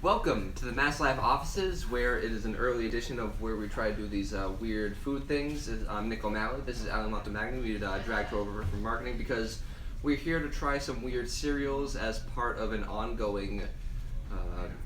Welcome to the MassLive offices, where it is an early edition of where we try to do these weird food things. I'm Nick O'Malley. This is Alan Montemagno. We dragged her over from marketing because we're here to try some weird cereals as part of an ongoing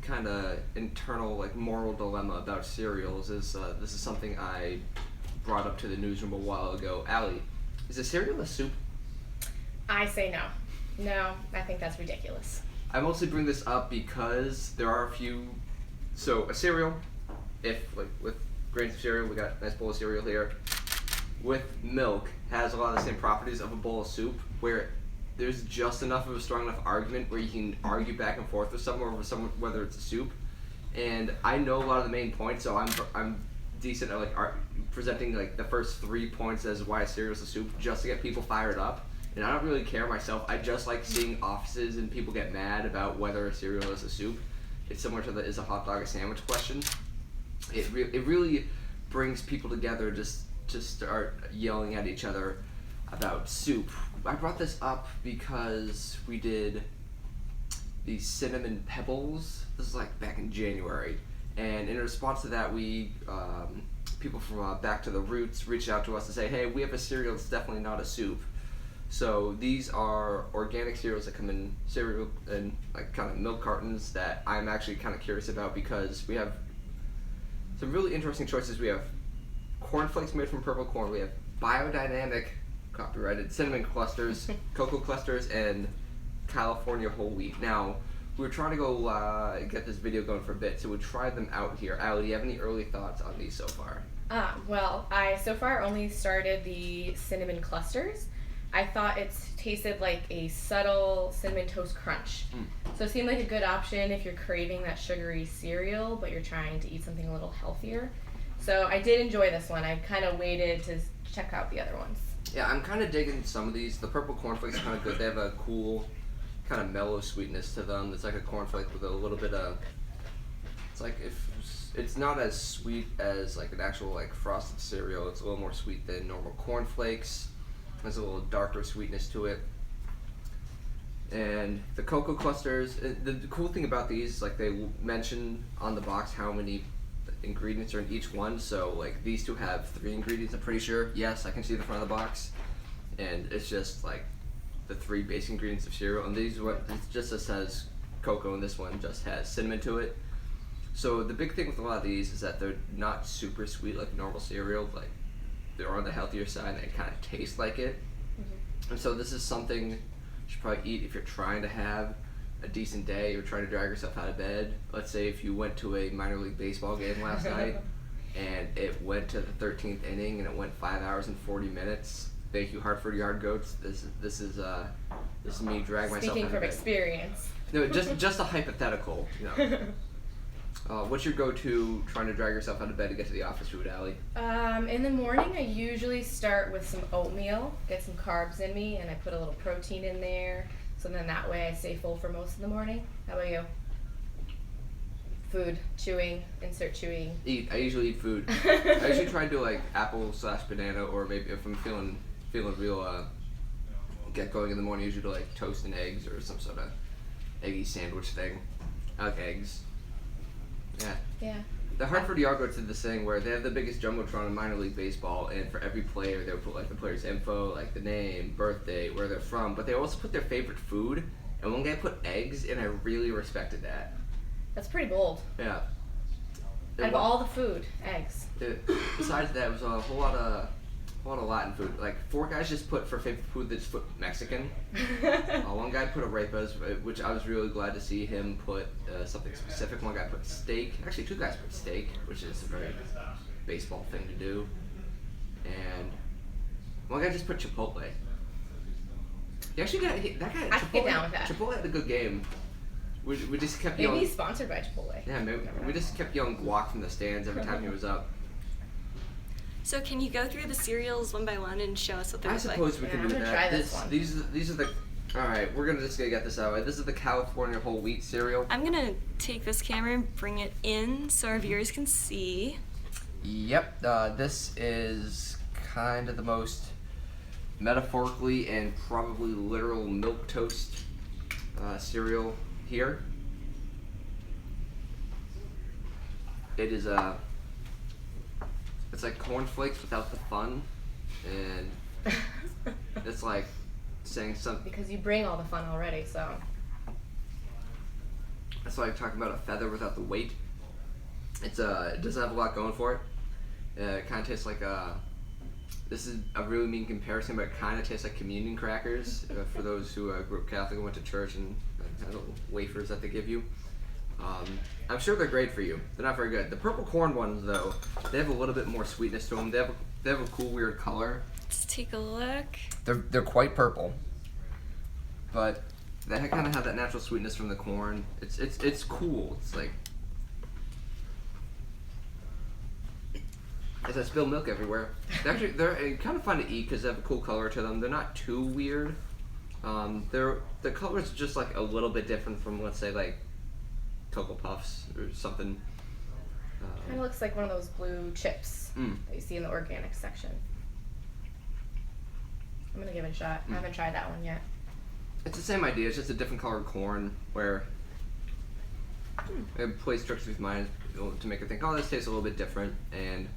kind of internal moral dilemma about cereals. This is something I brought up to the newsroom a while ago. Allie, is a cereal a soup? I say no. No, I think that's ridiculous. I mostly bring this up because there are a few. So a cereal, with grains of cereal, we got a nice bowl of cereal here. With milk, has a lot of the same properties of a bowl of soup, where there's just enough of a strong enough argument where you can argue back and forth with someone over whether it's a soup. And I know a lot of the main points, so I'm decent at presenting the first 3 points as why a cereal is a soup, just to get people fired up. And I don't really care myself. I just like seeing offices and people get mad about whether a cereal is a soup. It's similar to the is a hot dog a sandwich question. It really brings people together just to start yelling at each other about soup. I brought this up because we did the cinnamon pebbles. This is back in January. And in response to that, we people from Back to the Roots reached out to us to say, hey, we have a cereal that's definitely not a soup. So these are organic cereals that come in cereal and kind of milk cartons that I'm actually kind of curious about because we have some really interesting choices. We have corn flakes made from purple corn. We have Biodynamic, copyrighted, cinnamon clusters, cocoa clusters, and California whole wheat. Now, we were trying to go get this video going for a bit, so we tried them out here. Allie, do you have any early thoughts on these so far? Well, I so far only started the cinnamon clusters. I thought it tasted like a subtle cinnamon toast crunch. So it seemed like a good option if you're craving that sugary cereal, but you're trying to eat something a little healthier. So I did enjoy this one. I kind of waited to check out the other ones. Yeah, I'm kind of digging some of these. The purple cornflakes are kind of good. They have a cool, kind of mellow sweetness to them. It's like a cornflake with a little bit of, it's not as sweet as an actual frosted cereal. It's a little more sweet than normal cornflakes. There's a little darker sweetness to it. And the cocoa clusters, the cool thing about these is they mention on the box how many ingredients are in each one. So these two have 3 ingredients, I'm pretty sure. Yes, I can see the front of the box. And it's just the 3 basic ingredients of cereal. And these, it just says cocoa, and this one just has cinnamon to it. So the big thing with a lot of these is that they're not super sweet like normal cereal. They're on the healthier side and they kind of taste like it. Mm-hmm. And so this is something you should probably eat if you're trying to have a decent day or trying to drag yourself out of bed. Let's say if you went to a minor league baseball game last night and it went to the 13th inning and it went 5 hours and 40 minutes. Thank you, Hartford Yard Goats. This is me dragging myself out of bed. Speaking from experience. No, just a hypothetical, what's your go-to trying to drag yourself out of bed to get to the office food, Allie? In the morning, I usually start with some oatmeal, get some carbs in me, and I put a little protein in there. So then that way I stay full for most of the morning. How about you? Food, chewing, insert chewing. I usually eat food. I usually try to do apple/banana, or maybe if I'm feeling real get going in the morning, I usually do toast and eggs or some sort of eggy sandwich thing. I like eggs. Yeah. The Hartford Yard Goats did this thing where they have the biggest jumbotron in minor league baseball, and for every player they would put the player's info, the name, birthday, where they're from, but they also put their favorite food. And one guy put eggs, and I really respected that. That's pretty bold. Yeah. Out of all the food, eggs. Besides that, it was a whole lot of Latin food. 4 guys just put for favorite food. They just put Mexican. One guy put arepas, which I was really glad to see him put something specific. One guy put steak. Actually, 2 guys put steak, which is a very baseball thing to do. And one guy just put Chipotle. He actually got that guy. I could get down with that. Chipotle had a good game. We just kept Maybe yelling. he's sponsored by Chipotle. Yeah, maybe we just kept yelling guac from the stands every time he was up. So can you go through the cereals one by one and show us what they look like? I suppose we can do I'm gonna that. try this one. These are the. All right, we're gonna get this out. This is the California whole wheat cereal. I'm gonna take this camera and bring it in so our viewers can see. Yep. This is kind of the most metaphorically and probably literal milquetoast cereal here. It is it's like cornflakes without the fun, and it's like saying something. Because you bring all the fun already, so. That's like talking about a feather without the weight. It doesn't have a lot going for it. It kind of tastes like this is a really mean comparison, but it kind of tastes like communion crackers for those who grew up Catholic and went to church and had little wafers that they give you. I'm sure they're great for you. They're not very good. The purple corn ones, though, they have a little bit more sweetness to them. They have a cool, weird color. Let's take a look. They're quite purple, but they kind of have that natural sweetness from the corn. It's cool. It's like as I spill milk everywhere. They're kind of fun to eat because they have a cool color to them. They're not too weird. The color's just like a little bit different from, let's say, like Cocoa Puffs or something. Kind of looks like one of those blue chips that you see in the organic section. I'm gonna give it a shot. I haven't tried that one yet. It's the same idea. It's just a different colored corn where it plays tricks with mine to make it think, oh, this tastes a little bit different. And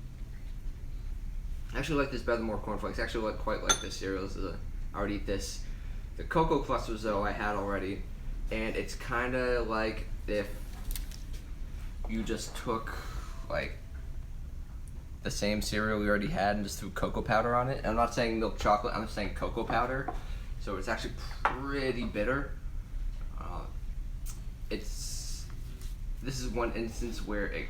I actually like this better than more cornflakes. I actually quite like this cereal. I already eat this. The Cocoa Clusters, though, I had already. And it's kind of like if you just took, like, the same cereal we already had and just threw cocoa powder on it. And I'm not saying milk chocolate, I'm saying cocoa powder. So it's actually pretty bitter. This is one instance where it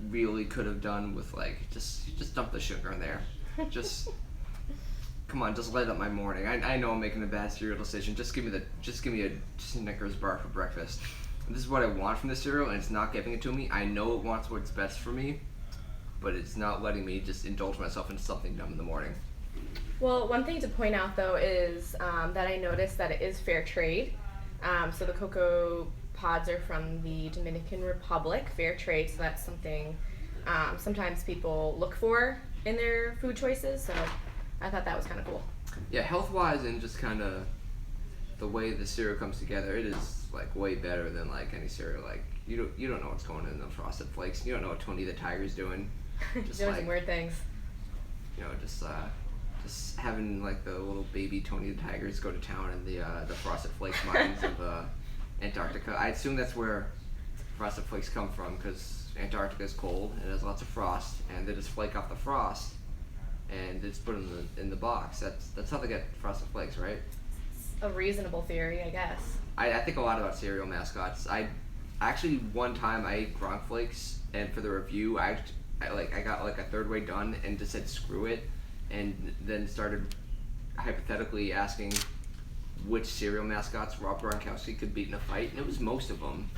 really could have done with, like, just dump the sugar in there. Just come on, just light up my morning. I know I'm making a bad cereal decision. Just give me a Snickers bar for breakfast. This is what I want from the cereal, and it's not giving it to me. I know it wants what's best for me, but it's not letting me just indulge myself into something dumb in the morning. Well, one thing to point out, though, is that I noticed that it is fair trade. So the cocoa pods are from the Dominican Republic, fair trade, so that's something sometimes people look for in their food choices, so I thought that was kind of cool. Yeah, health-wise and just kind of the way the cereal comes together, it is, like, way better than, like, any cereal. Like, you don't know what's going on in those Frosted Flakes. You don't know what Tony the Tiger's doing. Just doing some weird things. You know, just having, like, the little baby Tony the Tigers go to town in the Frosted Flakes mines of Antarctica. I assume that's where Frosted Flakes come from, because Antarctica is cold and has lots of frost, and they just flake off the frost and they just put them in the box. That's how they get Frosted Flakes, right? It's a reasonable theory, I guess. I think a lot about cereal mascots. I actually one time I ate Gronk Flakes, and for the review I got like a third way done and just said screw it, and then started hypothetically asking which cereal mascots Rob Gronkowski could beat in a fight, and it was most of them.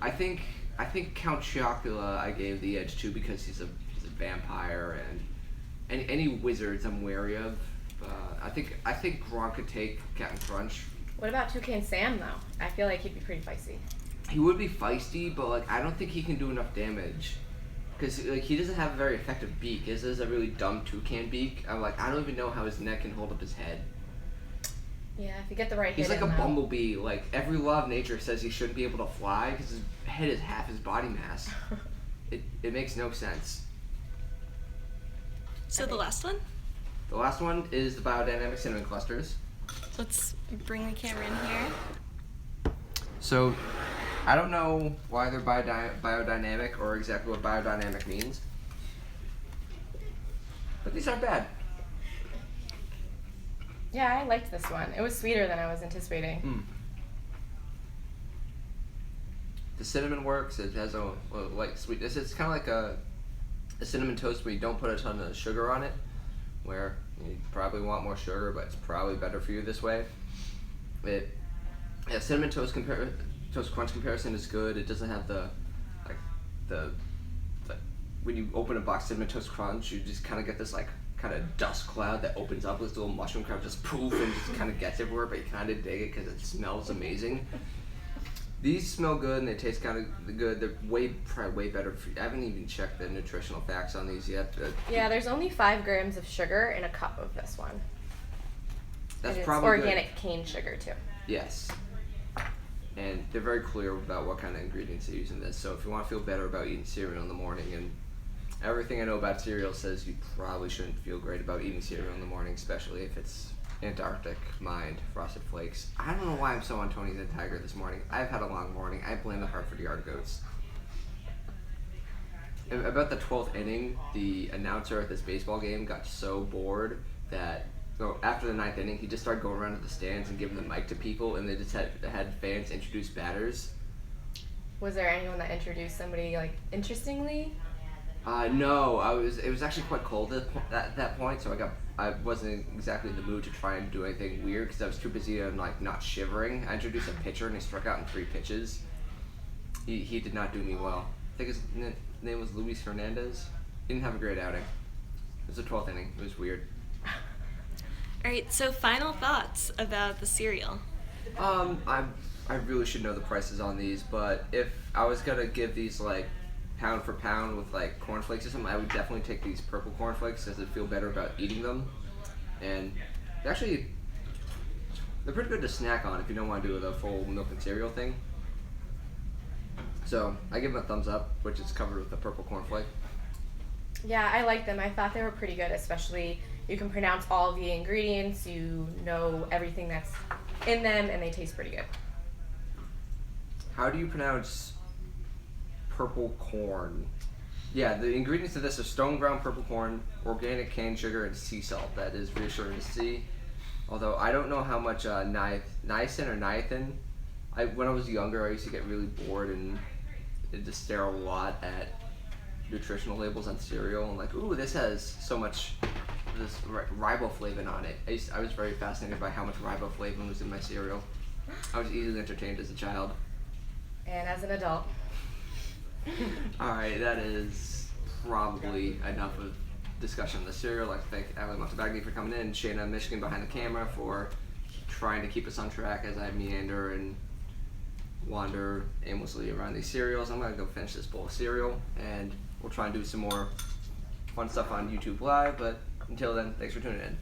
I think Count Chocula I gave the edge to because he's a vampire, and any wizards I'm wary of. I think Gronk could take Captain Crunch. What about Toucan Sam, though? I feel like he'd be pretty feisty. He would be feisty, but like I don't think he can do enough damage. Because like he doesn't have a very effective beak. His is a really dumb toucan beak. I don't even know how his neck can hold up his head. Yeah, if you get the right He's hit like in, a though. bumblebee. Like every law of nature says he shouldn't be able to fly because his head is half his body mass. It makes no sense. So the last one? The last one is the Biodynamic cinnamon clusters. Let's bring the camera in here. So, I don't know why they're biodynamic or exactly what biodynamic means, but these aren't bad. Yeah, I liked this one. It was sweeter than I was anticipating. The cinnamon works. It has a light sweetness. It's kind of like a cinnamon toast where you don't put a ton of sugar on it, where you probably want more sugar, but it's probably better for you this way. Cinnamon toast crunch comparison is good. It doesn't have the when you open a box of cinnamon toast crunch, you just kind of get this like kind of dust cloud that opens up. This little mushroom cloud just poof and just kind of gets everywhere, but you kind of dig it because it smells amazing. These smell good and they taste kind of good. They're probably way better for you. I haven't even checked the nutritional facts on these yet. Yeah, there's only 5 grams of sugar in a cup of this one. That's and probably it's organic good. cane sugar too. Yes. and they're very clear about what kind of ingredients they use in this. So if you want to feel better about eating cereal in the morning, and everything I know about cereal says you probably shouldn't feel great about eating cereal in the morning, especially if it's Antarctic Mind Frosted Flakes. I don't know why I'm so on Tony's and Tiger this morning. I've had a long morning. I blame the Hartford Yard Goats. About the 12th inning, the announcer at this baseball game got so bored that after the 9th inning, he just started going around to the stands and giving the mic to people, and they just had fans introduce batters. Was there anyone that introduced somebody like interestingly? No, it was actually quite cold at that point, so I wasn't exactly in the mood to try and do anything weird because I was too busy on like not shivering. I introduced a pitcher and he struck out in 3 pitches. He did not do me well. I think his name was Luis Hernandez. He didn't have a great outing. It was the 12th inning. It was weird. All right, so final thoughts about the cereal. I really should know the prices on these, but if I was gonna give these like pound for pound with like cornflakes or something, I would definitely take these purple cornflakes because I'd feel better about eating them. And actually, they're pretty good to snack on if you don't want to do the full milk and cereal thing. So I give them a thumbs up, which is covered with the purple cornflake. Yeah, I like them. I thought they were pretty good, especially you can pronounce all the ingredients, you know everything that's in them, and they taste pretty good. How do you pronounce purple corn? Yeah, the ingredients of this are stone ground purple corn, organic cane sugar, and sea salt. That is reassuring to see. Although I don't know how much niacin or niacin. When I was younger, I used to get really bored and just stare a lot at nutritional labels on cereal and like, ooh, this has so much this riboflavin on it. I was very fascinated by how much riboflavin was in my cereal. I was easily entertained as a child. And as an adult. Alright, that is probably enough of discussion on the cereal. I'd like to thank Allie Montebagne for coming in, Shayna Michigan behind the camera for trying to keep us on track as I meander and wander aimlessly around these cereals. I'm going to go finish this bowl of cereal, and we'll try and do some more fun stuff on YouTube Live, but until then, thanks for tuning in.